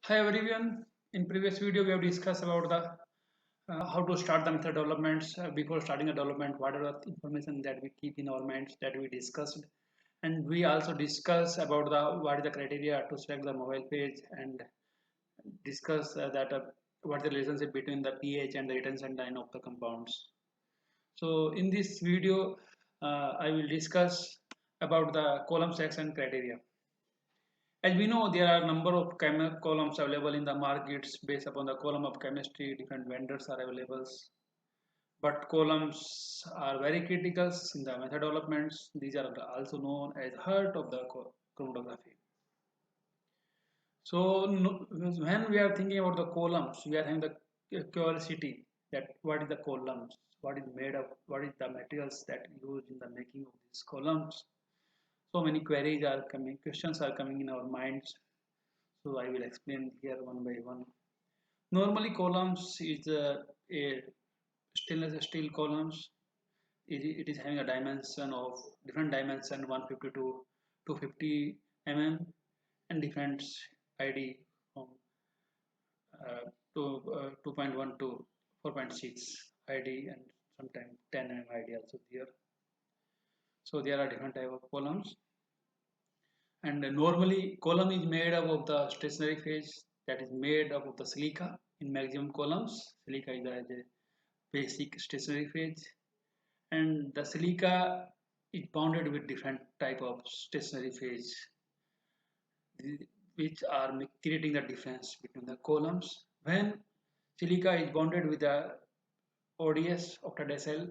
Hi everyone. In previous video, we have discussed about the how to start the method developments. Before starting a development, what are the information that we keep in our minds that we discussed, and we also discuss about the what is the criteria to select the mobile page and discuss that what the relationship between the pH and the retention time of the compounds. So in this video, I will discuss about the column selection criteria. As we know, there are a number of columns available in the markets based upon the column of chemistry. Different vendors are available, but columns are very critical in the method developments. These are also known as heart of the chromatography. So when we are thinking about the columns, we are having the curiosity that what is the columns, what is made of, what is the materials that used in the making of these columns. So many queries are coming, questions are coming in our minds. So I will explain here one by one. Normally columns is a stainless steel columns. It is having a dimension of different dimension 150 to 250 mm and different ID from to 2.1 to 4.6 ID and sometimes 10 mm ID also there. So there are different type of columns. And normally column is made up of the stationary phase that is made up of the silica in maximum columns. Silica is the basic stationary phase, and the silica is bounded with different type of stationary phase which are creating the difference between the columns. When silica is bonded with the ODS octadecyle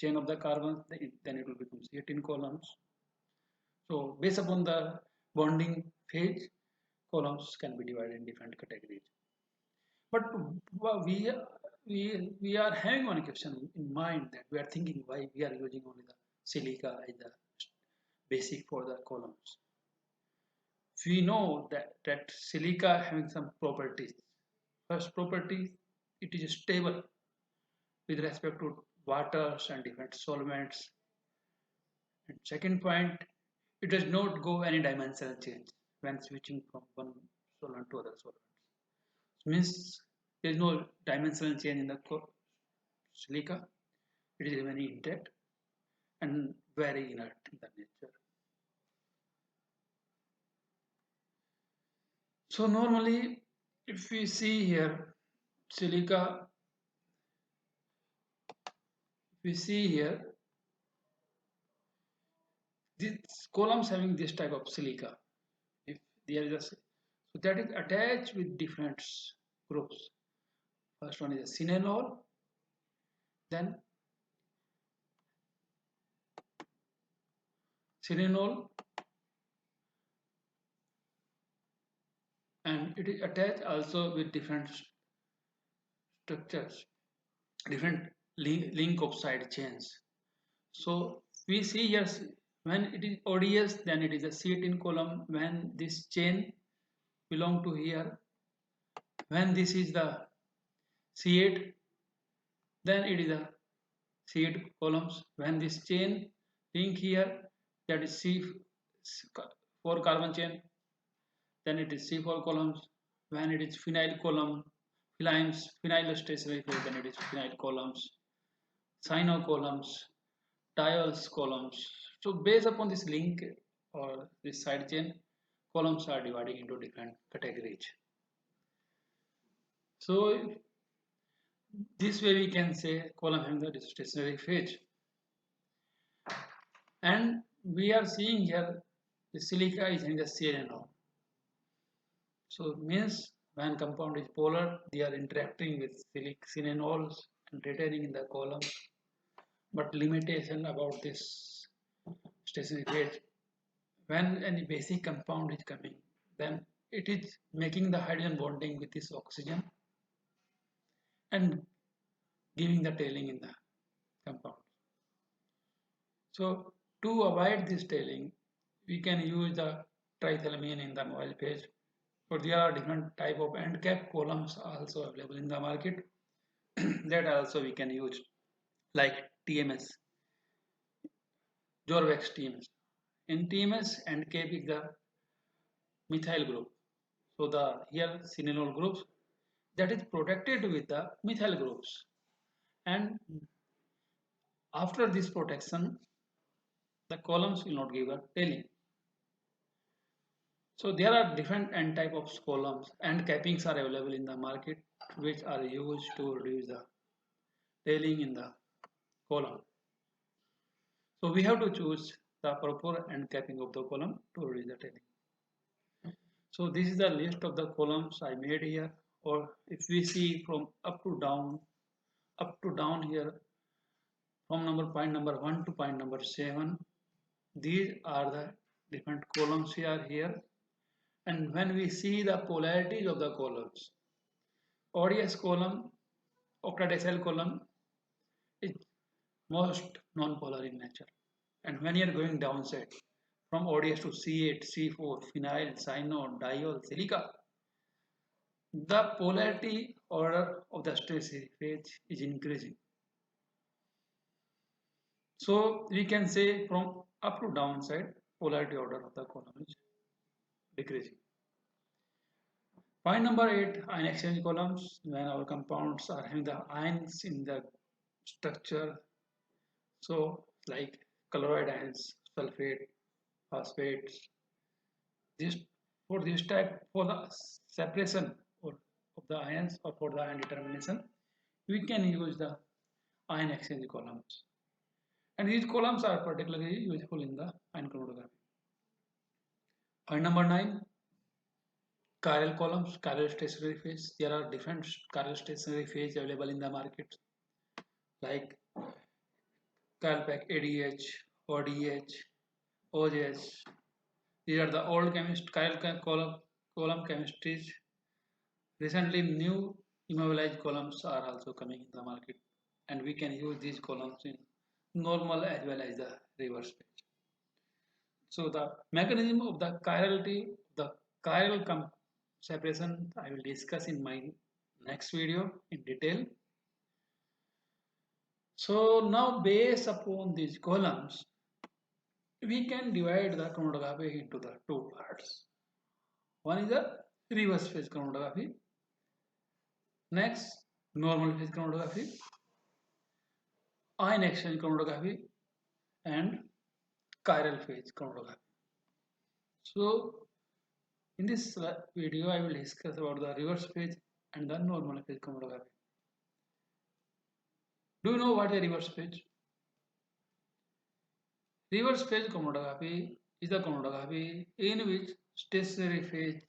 chain of the carbon, then it will become 18 columns. So based upon the bonding phase, columns can be divided in different categories. But we are having one question in mind that we are thinking why we are using only the silica as the basic for the columns. We know that silica having some properties. First property, it is stable with respect to waters and different solvents. And second point, it does not go any dimensional change when switching from one solvent to other solvent. Means there is no dimensional change in the silica. It is very intact and very inert in the nature. So normally, if we see here silica, we see here these columns having this type of silica. If there is a so that is attached with different groups. First one is a synenol, then synenol, and it is attached also with different structures, different link of side chains. So we see here when it is ODS, then it is a C18 column. When this chain belong to here, when this is the C8, then it is a C8 columns. When this chain link here, that is C4 carbon chain, then it is C4 columns. When it is phenyl column, phenyl stationary phase, then it is phenyl columns, cyano columns, tiols columns. So based upon this link or this side chain, columns are divided into different categories. So this way we can say column having the stationary phase. And we are seeing here the silica is having a CNO. So means when compound is polar, they are interacting with synenols and retaining in the column. But limitation about this stationary phase, when any basic compound is coming, then it is making the hydrogen bonding with this oxygen and giving the tailing in the compound. So to avoid this tailing, we can use the triethylamine in the mobile phase. But there are different type of end cap columns also available in the market that also we can use like TMS, Jorvex TMS. In TMS, end cap is the methyl group. So the here sinenyl groups that is protected with the methyl groups, and after this protection the columns will not give a tailing. So there are different end type of columns and cappings are available in the market which are used to reduce the tailing in the column. So we have to choose the proper end capping of the column to reduce the tailing. So this is the list of the columns I made here, or if we see from up to down here, from point number 1 to point number 7, these are the different columns here. And when we see the polarities of the columns, ODS column, octadecyl column is most non-polar in nature. And when you are going downside from ODS to C8, C4, phenyl, cyano, diol, silica, the polarity order of the stress phase is increasing. So we can say from up to downside, polarity order of the column is decreasing. Point number 8, ion exchange columns, when our compounds are having the ions in the structure. So like colloid ions, sulfate, phosphates. This for this type, for the separation of the ions or for the ion determination, we can use the ion exchange columns. And these columns are particularly useful in the ion chromatography. Point number 9, chiral columns, chiral stationary phase. There are different chiral stationary phase available in the market, like chiral pack ADH, ODH, OJH. These are the old chiral column chemistries. Recently, new immobilized columns are also coming in the market, and we can use these columns in normal as well as the reverse phase. So the mechanism of the chirality, the chiral separation, I will discuss in my next video in detail. So now based upon these columns, we can divide the chromatography into the two parts. One is the reverse phase chromatography, next normal phase chromatography, ion exchange chromatography, and chiral phase chromatography. So in this video I will discuss about the reverse phase and the normal phase chromatography. Do you know what is reverse phase? Reverse phase chromatography is the chromatography in which stationary phase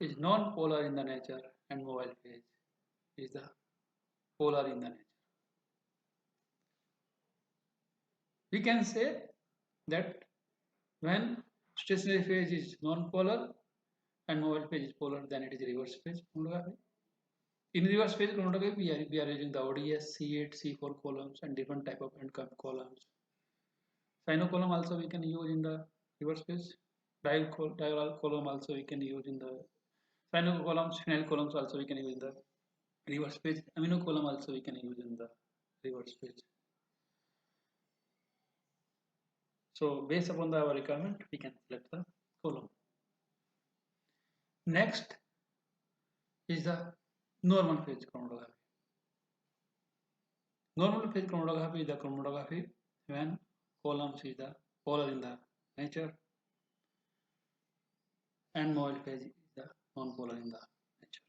is non-polar in the nature and mobile phase is the polar in the nature. We can say that when stationary phase is non-polar and mobile phase is polar, then it is reverse phase chromatography. In reverse phase chromatography, we are using the ODS, C8, C4 columns and different type of end cap columns. Cyano column also we can use in the reverse phase. Diol column also we can use in the cyano columns. Phenyl columns also we can use in the reverse phase. Amino column also we can use in the reverse phase. So based upon our requirement, we can select the column. Next is the normal phase chromatography. Normal phase chromatography is the chromatography when columns is the polar in the nature and mobile phase is the non-polar in the nature.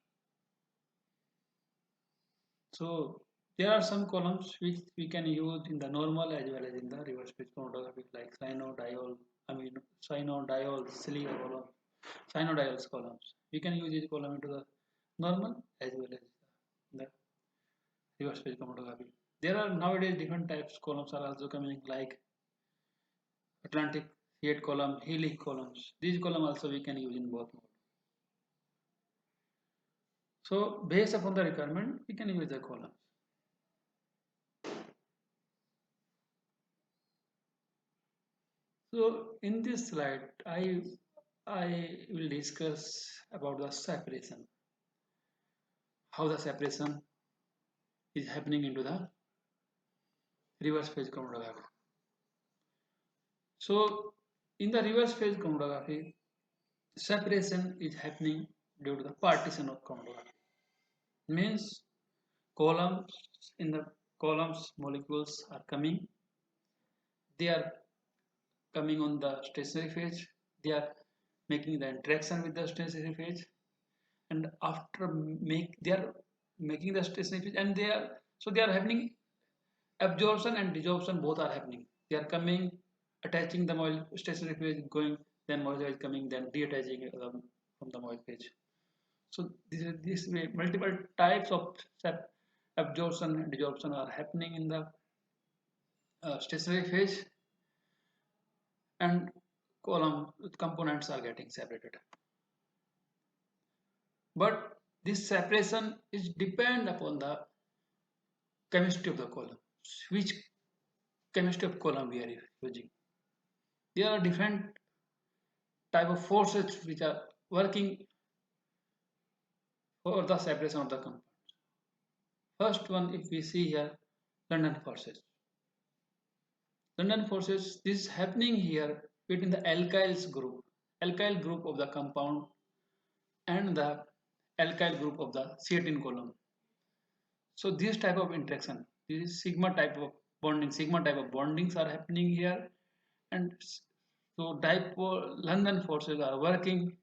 So there are some columns which we can use in the normal as well as in the reverse phase chromatography, like cyano, diol, silica column, cyanodiols columns. We can use this column into the normal as well as the reverse phase chromatography. There are nowadays different types columns are also coming, like Atlantic C8 column, Healy columns. These columns also we can use in both modes. So based upon the requirement, we can use the columns. So in this slide, I will discuss about the separation, how the separation is happening into the reverse phase chromatography. So in the reverse phase chromatography, separation is happening due to the partition of control. Means columns in the columns molecules are coming. They are coming on the stationary phase. They are making the interaction with the stationary phase, and after they are making the stationary phase, and they are happening absorption and desorption both are happening. They are coming, attaching the stationary phase, going, then molecule is coming, then detaching from the molecule phase. So this way multiple types of absorption and desorption are happening in the stationary phase, and column components are getting separated. But this separation is depend upon the chemistry of the column. Which chemistry of column we are using? There are different type of forces which are working for the separation of the compound. First one, if we see here, London forces. London forces, this is happening here between the alkyl group of the compound and the alkyl group of the C18 column. So this type of interaction, this is sigma type of bondings are happening here, and so dipole London forces are working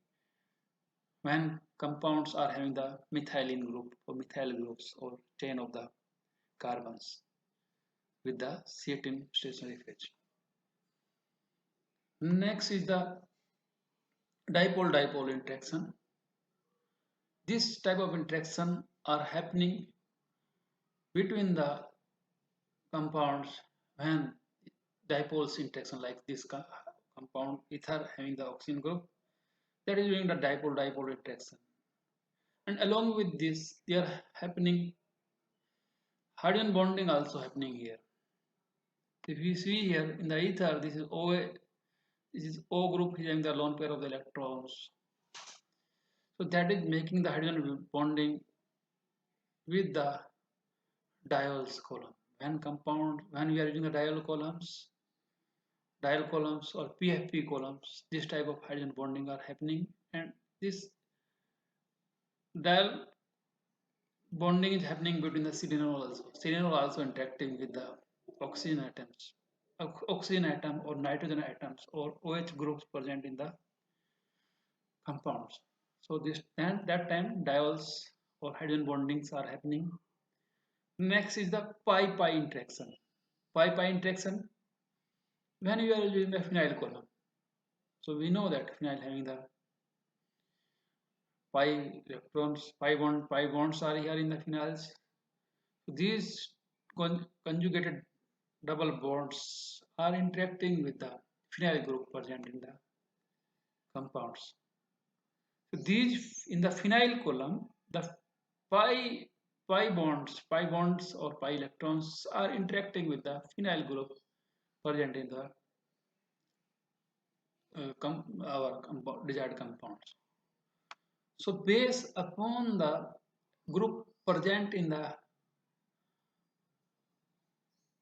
when compounds are having the methylene group or methyl groups or chain of the carbons with the C18 stationary phase. Next is the dipole-dipole interaction. This type of interaction are happening between the compounds when dipoles interaction, like this compound ether having the oxygen group, that is doing the dipole-dipole interaction. And along with this, they are happening hydrogen bonding also happening here. If you see here in the ether, this is OA, this is O group having the lone pair of the electrons. So that is making the hydrogen bonding with the diols column. When we are using the diol columns or PFP columns, this type of hydrogen bonding are happening, and this diol bonding is happening between the selenol also. Selenol also interacting with the oxygen atoms, oxygen atom or nitrogen atoms or OH groups present in the compounds. So this and that time diols or hydrogen bondings are happening. Next is the pi-pi interaction. Pi-pi interaction when you are using the phenyl column. So we know that phenyl having the pi electrons, pi bonds are here in the phenols. So these conjugated double bonds are interacting with the phenyl group present in the compounds. So these in the phenyl column, the pi bonds or pi electrons are interacting with the phenyl group present in the our desired compounds. So based upon the group present in the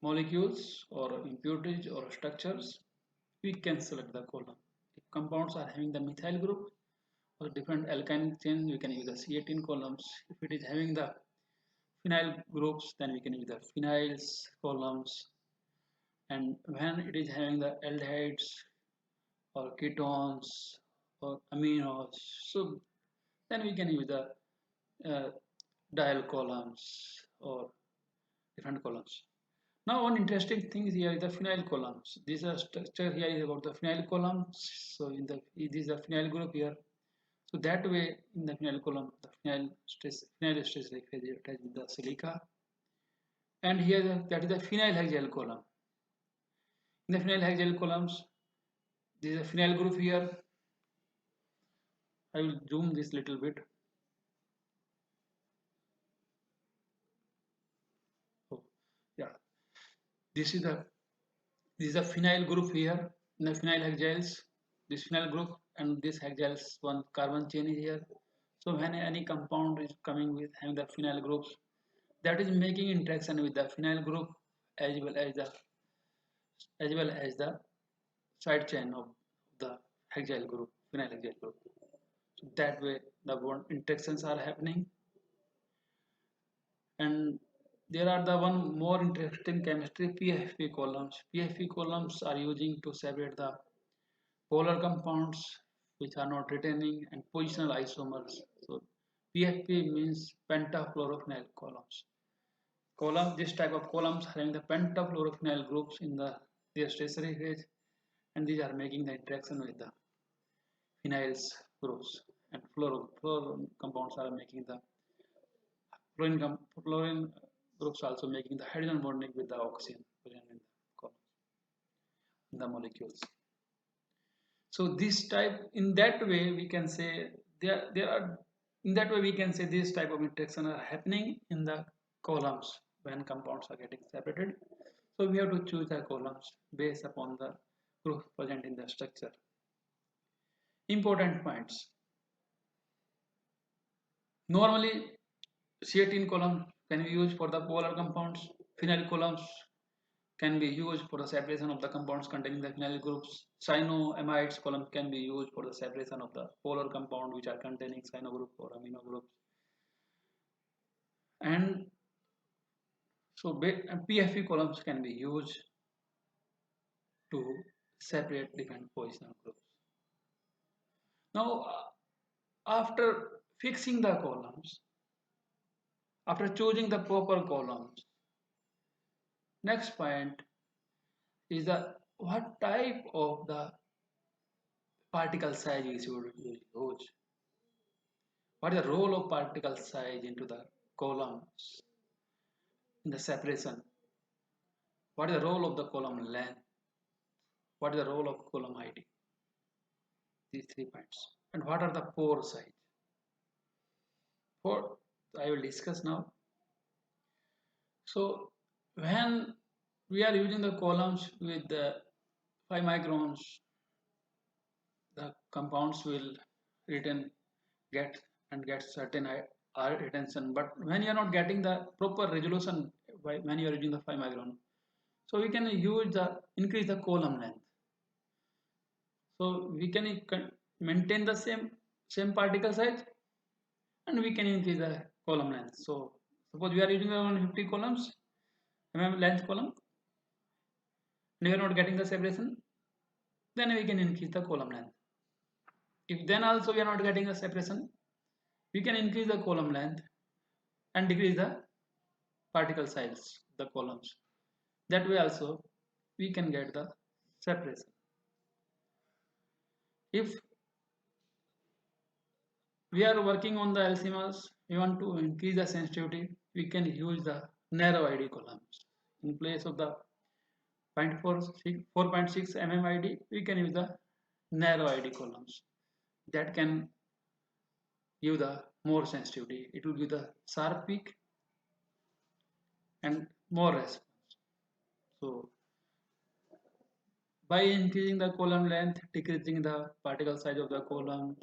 molecules or impurities or structures, we can select the column. If compounds are having the methyl group or different alkyl chains, we can use the C18 columns. If it is having the phenyl groups, then we can use the phenyls columns. And when it is having the aldehydes or ketones or aminos, so then we can use the diol columns or different columns. Now one interesting thing here is the phenyl columns. This structure here is about the phenyl columns. So in the this is the phenyl group here. So that way in the phenyl column, the phenyl stress phase is attached with the silica. And here that is the phenyl hexyl column. In the phenyl hexyl columns, this is a phenyl group here. I will zoom this little bit. Oh, yeah. This is a phenyl group here. In the phenyl hexyls, this phenyl group and this hexyls one carbon chain is here. So when any compound is coming with having the phenyl groups, that is making interaction with the phenyl group as well as the side chain of the hexyl group, phenyl hexyl group. So that way the bond interactions are happening. And there are the one more interesting chemistry, PFP columns. PFP columns are using to separate the polar compounds which are not retaining and positional isomers. So PFP means pentafluorophenyl columns. This type of columns having the pentafluorophenyl groups in their stationary phase, and these are making the interaction with the phenyls groups, and fluorine compounds are making the fluorine groups also making the hydrogen bonding with the oxygen present in the molecules. So this type, in that way we can say there are in that way we can say this type of interaction are happening in the columns when compounds are getting separated. So we have to choose the columns based upon the groups present in the structure. Important points. Normally C18 column can be used for the polar compounds. Phenyl columns can be used for the separation of the compounds containing the phenyl groups. Cyanoamides column can be used for the separation of the polar compound which are containing cyano group or amino groups. And so PFE columns can be used to separate different positional groups. Now, after fixing the columns, after choosing the proper columns, next point is the what type of the particle size we should use. What is the role of particle size into the columns in the separation? What is the role of the column length? What is the role of column ID? These 3 points. And what are the pore size? For I will discuss now. So when we are using the columns with the 5 microns, the compounds will retain get get certain R retention. But when you are not getting the proper resolution when you are using the 5 micron, so we can use the increase the column length. So we can maintain the same particle size, and we can increase the column length. So suppose we are using around 50 columns, length column, and we are not getting the separation, then we can increase the column length. If then also we are not getting the separation, we can increase the column length and decrease the particle size, the columns. That way also we can get the separation. If we are working on the LCMS, we want to increase the sensitivity, we can use the narrow ID columns. In place of the 4.6 mm ID, we can use the narrow ID columns. That can give the more sensitivity. It will give the sharp peak and more response. So by increasing the column length, decreasing the particle size of the columns,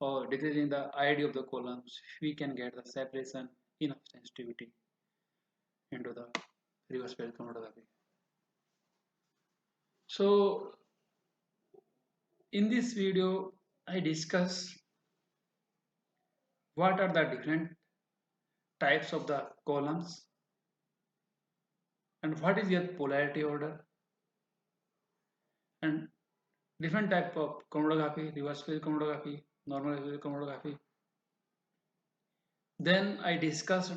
or decreasing the ID of the columns, we can get the separation enough sensitivity into the reverse spectral chromatography. So in this video, I discuss what are the different types of the columns and what is their polarity order, and different type of chromatography, reverse phase chromatography, normal phase chromatography. Then I discussed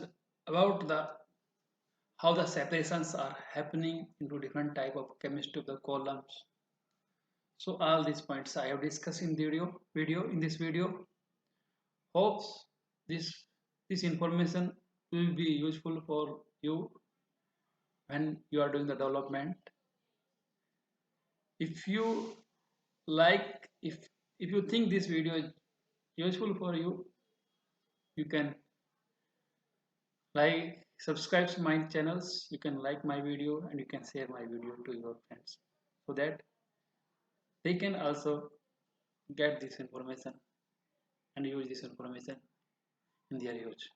about the how the separations are happening into different type of chemistry of the columns. So all these points I have discussed in the video in this video. Hopes this information will be useful for you when you are doing the development. If you like, if you think this video is useful for you, you can subscribe to my channels, you can like my video, and you can share my video to your friends so that they can also get this information and use this information in their use.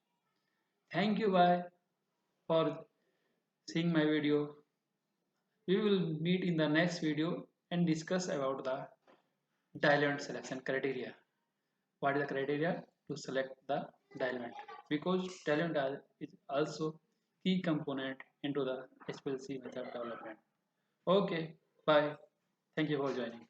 Thank you, bye, for seeing my video. We will meet in the next video and discuss about the diluent selection criteria. what is the criteria to select the diamond, because diamond is also key component into the HPLC method development. Okay, bye. Thank you for joining.